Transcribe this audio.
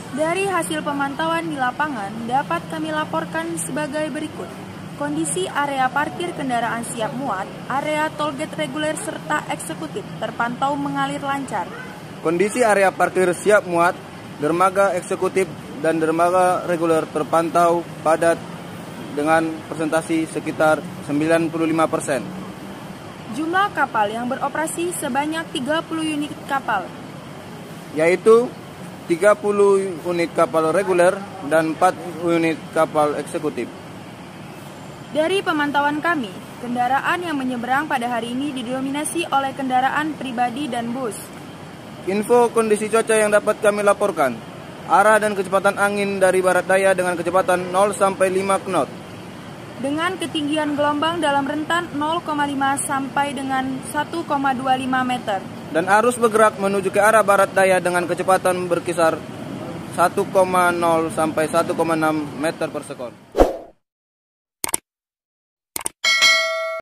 Dari hasil pemantauan di lapangan dapat kami laporkan sebagai berikut. Kondisi area parkir kendaraan siap muat, area tollgate reguler serta eksekutif terpantau mengalir lancar. Kondisi area parkir siap muat, dermaga eksekutif dan dermaga reguler terpantau padat dengan presentasi sekitar 95%. Jumlah kapal yang beroperasi sebanyak 30 unit kapal, yaitu 30 unit kapal reguler dan 4 unit kapal eksekutif. Dari pemantauan kami, kendaraan yang menyeberang pada hari ini didominasi oleh kendaraan pribadi dan bus. Info kondisi cuaca yang dapat kami laporkan. Arah dan kecepatan angin dari barat daya dengan kecepatan 0 sampai 5 knot. Dengan ketinggian gelombang dalam rentan 0,5 sampai dengan 1,25 meter. Dan arus bergerak menuju ke arah barat daya dengan kecepatan berkisar 1,0 sampai 1,6 meter per sekon.